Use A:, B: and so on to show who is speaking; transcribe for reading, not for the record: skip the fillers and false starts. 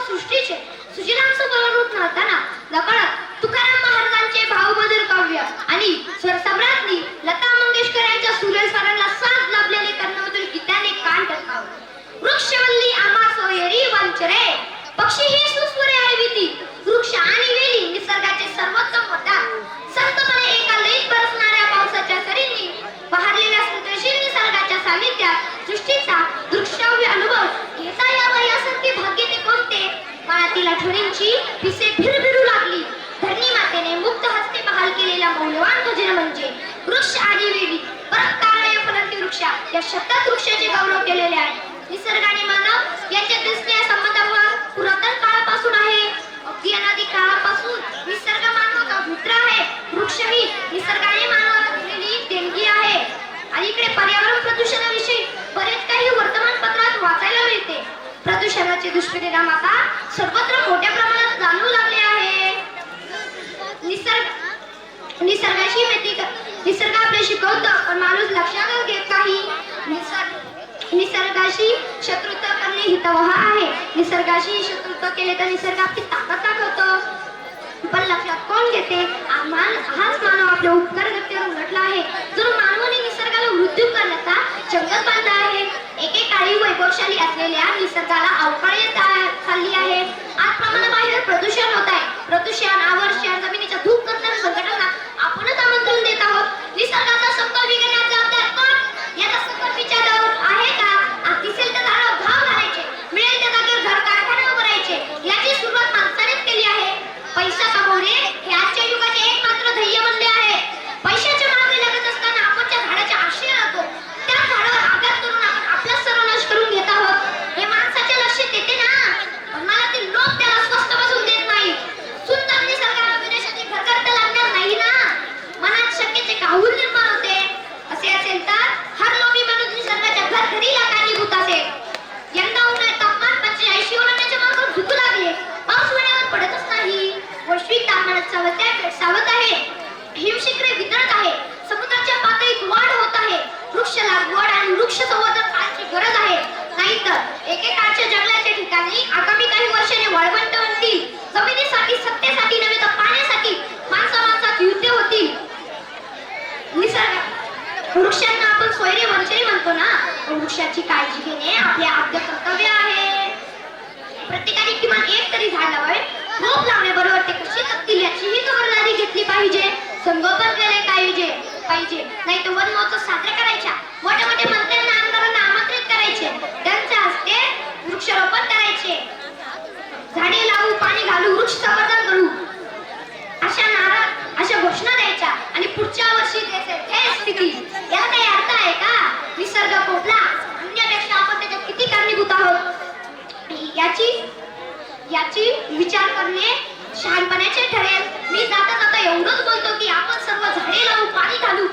A: सृष्टीचे सुजलाम रूप नव्हताना नकळत तुकाराम महाराजांचे भावबद्ध काव्य आणि स्वरसम्राज्ञी लता मंगेशकर यांच्या सुरेल स्वरांना साथ लाभलेले कर्णमधुर गीताने कान टक्कावले. वृक्षवल्ली आम्हा सोयरी वंचरे पक्षी ही सुस्वरे आळविती वृक्ष आणि वेली निसर्गाचे सर्वोत्तम वरदान. संतपणे एका लयीत बरसणाऱ्या पावसाच्या सरींनी बहरलेल्या स्मृतिशील निसर्गाच्या सानिध्यात सृष्टीचा दृश्याव्य अनुभव घेता यावा यासारखे भाग्य ते कोणते. मनातील आठवणींची पिसे भिरभिरू लागली. धरणी मातेने मुक्त हस्ते बहाल केलेला मौल्यवान खजिना म्हणजे वृक्ष आणि वेली. परत कारणे फलंती वृक्ष या शब्दात वृक्षाचे गौरव केलेले आहे. निसर्ग आणि मानव यांच्यातील स्नेह संबंधावर पुरातन काळापासून आहे. अगदी अनादी काळापासून निसर्ग मानवाचा मित्र आहे. वृक्ष ही निसर्गाने मानवाला दिलेली देणगी आहे. अलीकडे पर्यावरण प्रदूषणाविषयी बरेच काही वर्तमानपत्रात वाचायला मिळते. प्रदूषणाचे दुष्परिणाम आता सर्वत्र मोठ्या प्रमाणात जाणवू लागले आहे. निसर्ग आपले शिकवतो पण माणूस लक्षातच घेत नाही. निसर्गाशी शत्रुत्व करणे हितवह आहे. निसर्गाशी शत्रुत्व केले तर निसर्ग आपली ताकद दाखवतो पण लक्षात कोण घेते. हाच मानव आपल्या उपकार गतीवर उलटला आहे. जर मानवाने निसर्गाला मृत्यू करण्याचा जंगल बांधला आहे. एकेकाळी वैभवशाली असलेल्या निसर्गाला अवकाळी येत चालली आहे. आज प्रमाणाबाहेर प्रदूषण होत आहे. प्रदूषण आवर्षण जमिनीच्या धूप करणाऱ्या संकटांना आपणच आमंत्रण देत आहोत. निसर्गाचा समतोल बिघडण्याचा जबाबदार कोण. याचा सकट विचार आहे का. आज दिसेल त्या झाडावर घाव घालायचे मिळेल त्या जागेवर घर कारखाने उभारायचे याची सुरुवात माणसानेच केली आहे. पैसा कमवणे हे आजच्या युगाचे एकमात्र ध्येय बनले आहे. पैशाच्या मागे लागत असताना आपण त्या झाडाच्या आश्रय राहतो. त्या झाडावर आघात करून आपण आपला सर्वनाश करून घेत आहोत. हे माणसाच्या लक्षात येते ना. पण मनातील लोक त्याला स्वस्थ बसून देत नाही. सुंदर निसर्गाला विदेशाचे घर करता लागणार नाही ना. मनात शक्यचे काहूल निर्माण होते. असे असेल तर हर लोभी माणूस निसर्गाच्या घरी कारणीभूत असेल. यंदा उन्हाळ्यात तापमान 85 ओलांडण्याच्या मार्गावर झुकू लागले. पाऊस वेळेवर पडतच नाही. वैश्विक तापमानात सावत आहे. हिमशिखरे वितळत आहे. समुद्राच्या पातळीत वाढ होत आहे. वृक्ष लागवड आणि वृक्ष संवर्धन करण्याची गरज आहे. नाहीतर एकेकाळच्या जंगलाच्या ठिकाणी आगामी काही वर्षांनी वाळवंट बनतील. जमिनीसाठी सत्तेसाठी नव्हे तर पाण्यासाठी माणसात युद्ध होतील. वृक्षांना आपण सोयरे वंशरी म्हणतो ना. वृक्षाची काळजी घेणे आपले आद्य कर्तव्य आहे. प्रत्येकाने किमान एक तरी झाड लावावे. रोप लावण्याबरोबर ते कशी जगतील याचीही खबरदारी घेतली पाहिजे. संगोपन केले पाहिजे. नाही तर वन महोत्सव साजरा करायच्या. मोठे मोठे मंत्र्यांना आमदारांना आमंत्रित करायचे. त्यांच्या हस्ते वृक्षारोपण करायचे. झाडे लावू पाणी घालू वृक्ष संवर्धन करू अशा घोषणा द्यायच्या आणि पुढच्या वर्षी हे स्थिती. याला काही अर्थ आहे का. निसर्ग कोटला अन्यापेक्षा आपण त्याच्यात किती कारणीभूत आहोत याची विचार करणे शहाणपणाचे ठरेल. मी जाता एवढंच बोलतो की आपण सर्व झाडे लावू पाणी घालू